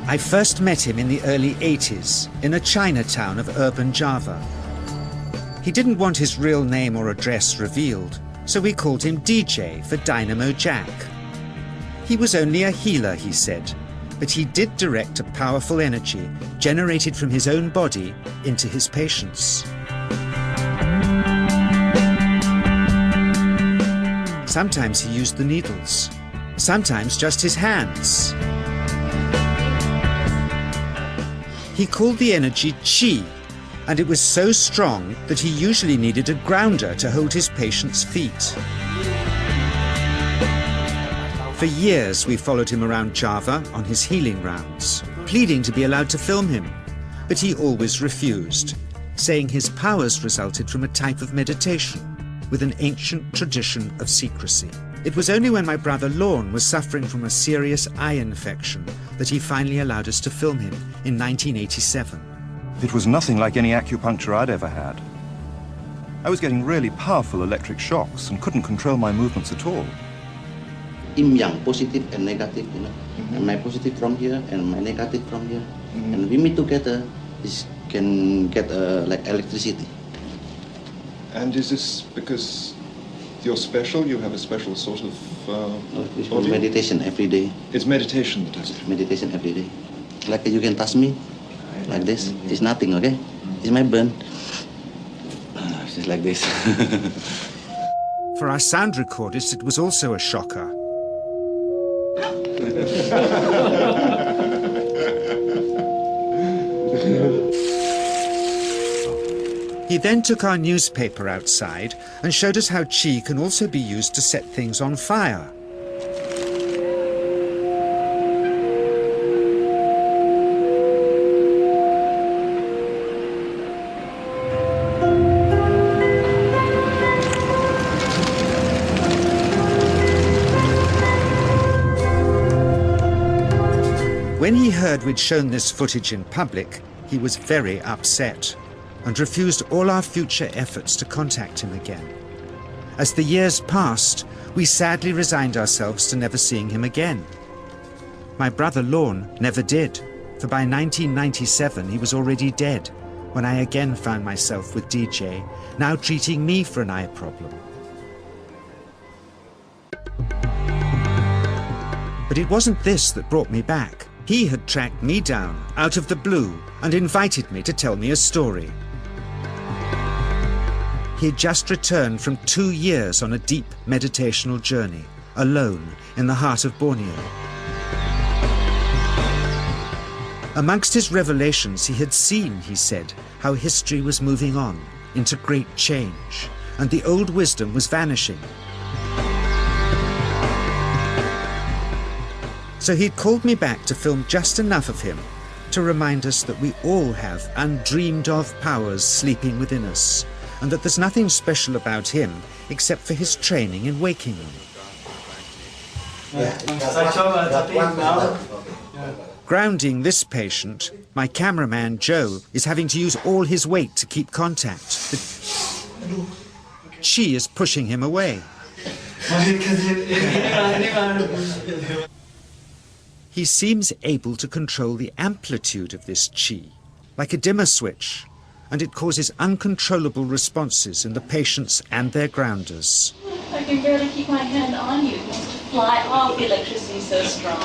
I first met him in the early 80s in a Chinatown of urban Java. He didn't want his real name or address revealed, so we called him DJ for Dynamo Jack. He was only a healer, he said, but he did direct a powerful energy generated from his own body into his patients. Sometimes he used the needles, sometimes just his hands. He called the energy Qi, and it was so strong that he usually needed a grounder to hold his patients' feet. For years we followed him around Java on his healing rounds, pleading to be allowed to film him, but he always refused, saying his powers resulted from a type of meditation with an ancient tradition of secrecy. It was only when my brother Lorne was suffering from a serious eye infection that he finally allowed us to film him in 1987. It was nothing like any acupuncture I'd ever had. I was getting really powerful electric shocks and couldn't control my movements at all. Yin yang, positive and negative, you know. And my positive from here and my negative from here. And we meet together, this can get like electricity. And is this because you're special? You have a special sort of It's meditation every day. It's meditation that does it? Meditation every day. Like you can touch me, like this. It's nothing, okay? It's my burn. It's just like this. For our sound recordist, it was also a shocker. He then took our newspaper outside and showed us how Qi can also be used to set things on fire. When he heard we'd shown this footage in public, he was very upset and refused all our future efforts to contact him again. As the years passed, we sadly resigned ourselves to never seeing him again. My brother Lorne never did, for by 1997 he was already dead when I again found myself with DJ, now treating me for an eye problem. But it wasn't this that brought me back. He had tracked me down out of the blue and invited me to tell me a story. He had just returned from 2 years on a deep meditational journey, alone in the heart of Borneo. Amongst his revelations, he had seen, he said, how history was moving on into great change, and the old wisdom was vanishing. So he'd called me back to film just enough of him to remind us that we all have undreamed of powers sleeping within us, and that there's nothing special about him except for his training in waking them. Grounding this patient, my cameraman Joe is having to use all his weight to keep contact. She is pushing him away. He seems able to control the amplitude of this Qi, like a dimmer switch, and it causes uncontrollable responses in the patients and their grounders. I can barely keep my hand on you. It wants to fly off. The electricity is so strong.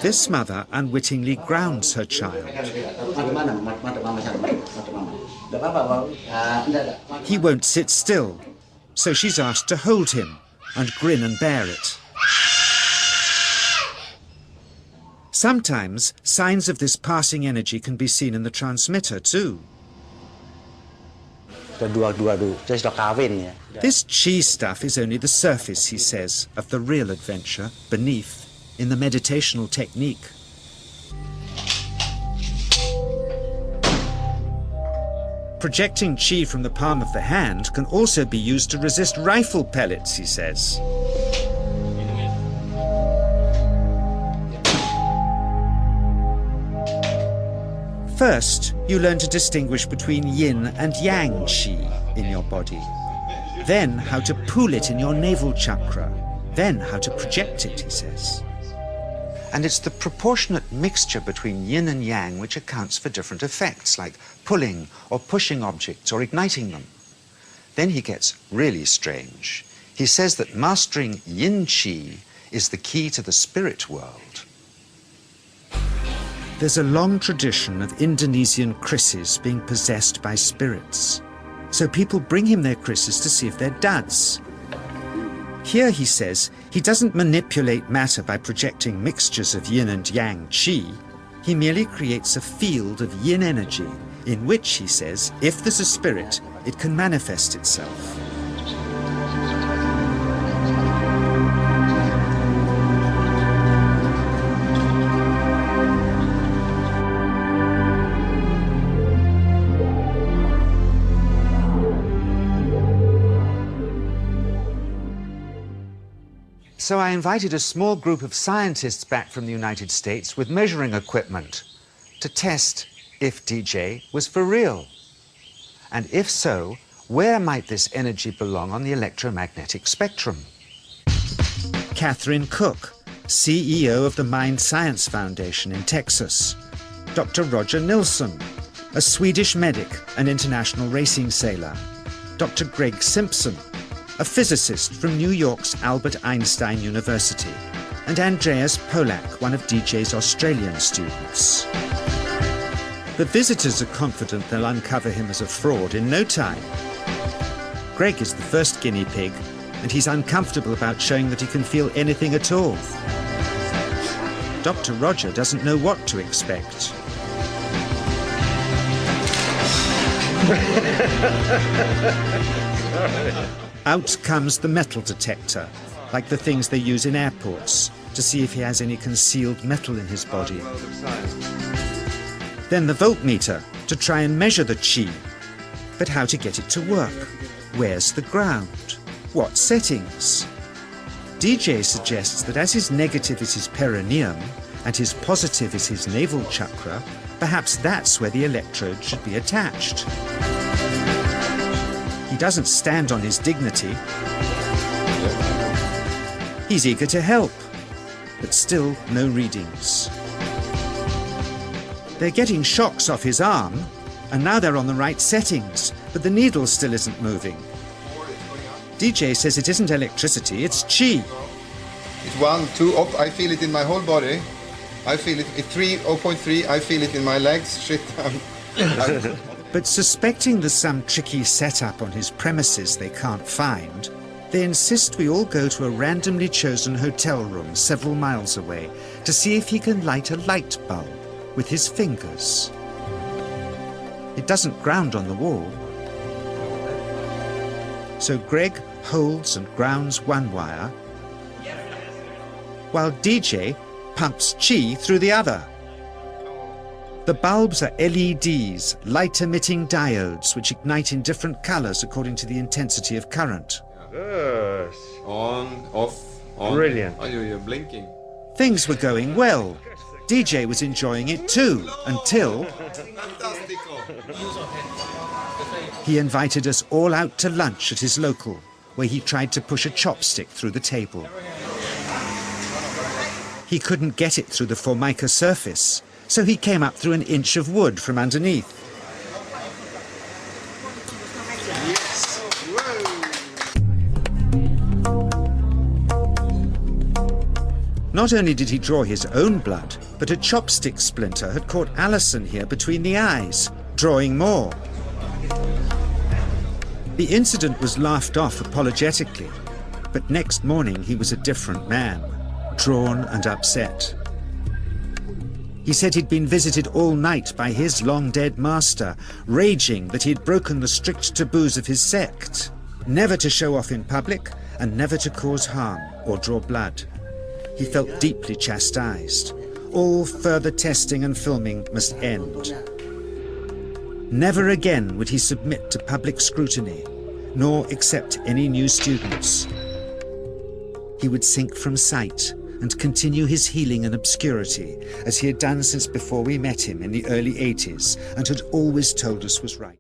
This mother unwittingly grounds her child. He won't sit still, so she's asked to hold him and grin and bear it. Sometimes signs of this passing energy can be seen in the transmitter too. This Qi stuff is only the surface, he says, of the real adventure beneath, in the meditational technique. Projecting Qi from the palm of the hand can also be used to resist rifle pellets, he says. First, you learn to distinguish between yin and yang Qi in your body. Then how to pool it in your navel chakra. Then how to project it, he says. And it's the proportionate mixture between yin and yang which accounts for different effects, like pulling or pushing objects or igniting them. Then he gets really strange. He says that mastering yin qi is the key to the spirit world. There's a long tradition of Indonesian krisis being possessed by spirits. So people bring him their krisis to see if they're duds. Here, he says, he doesn't manipulate matter by projecting mixtures of yin and yang qi. He merely creates a field of yin energy in which, he says, if there's a spirit, it can manifest itself. So I invited a small group of scientists back from the United States with measuring equipment to test if DJ was for real. And if so, where might this energy belong on the electromagnetic spectrum? Catherine Cook, CEO of the Mind Science Foundation in Texas. Dr. Roger Nilsson, a Swedish medic and international racing sailor. Dr. Greg Simpson, a physicist from New York's Albert Einstein University, and Andreas Polak, one of DJ's Australian students. The visitors are confident they'll uncover him as a fraud in no time. Greg is the first guinea pig, and he's uncomfortable about showing that he can feel anything at all. Dr. Roger doesn't know what to expect. Out comes the metal detector, like the things they use in airports, to see if he has any concealed metal in his body. Then the voltmeter, to try and measure the qi. But how to get it to work? Where's the ground? What settings? DJ suggests that as his negative is his perineum, and his positive is his navel chakra, perhaps that's where the electrode should be attached. He doesn't stand on his dignity. He's eager to help, but still no readings. They're getting shocks off his arm, and now they're on the right settings, but the needle still isn't moving. DJ says it isn't electricity, it's qi. It's 1, 2, up, I feel it in my whole body. I feel it at 3, 0.3, I feel it in my legs, shit. But suspecting there's some tricky setup on his premises they can't find, they insist we all go to a randomly chosen hotel room several miles away to see if he can light a light bulb with his fingers. It doesn't ground on the wall. So Greg holds and grounds one wire, while DJ pumps qi through the other. The bulbs are LEDs, light-emitting diodes, which ignite in different colors according to the intensity of current. Yes. On, off, on. Brilliant. Oh, you're blinking. Things were going well. DJ was enjoying it too, until he invited us all out to lunch at his local, where he tried to push a chopstick through the table. He couldn't get it through the Formica surface, so he came up through an inch of wood from underneath. Not only did he draw his own blood, but a chopstick splinter had caught Alison here between the eyes, drawing more. The incident was laughed off apologetically, but next morning he was a different man, drawn and upset. He said he'd been visited all night by his long-dead master, raging that he'd broken the strict taboos of his sect, never to show off in public and never to cause harm or draw blood. He felt deeply chastised. All further testing and filming must end. Never again would he submit to public scrutiny, nor accept any new students. He would sink from sight and continue his healing in obscurity, as he had done since before we met him in the early 80s and had always told us was right.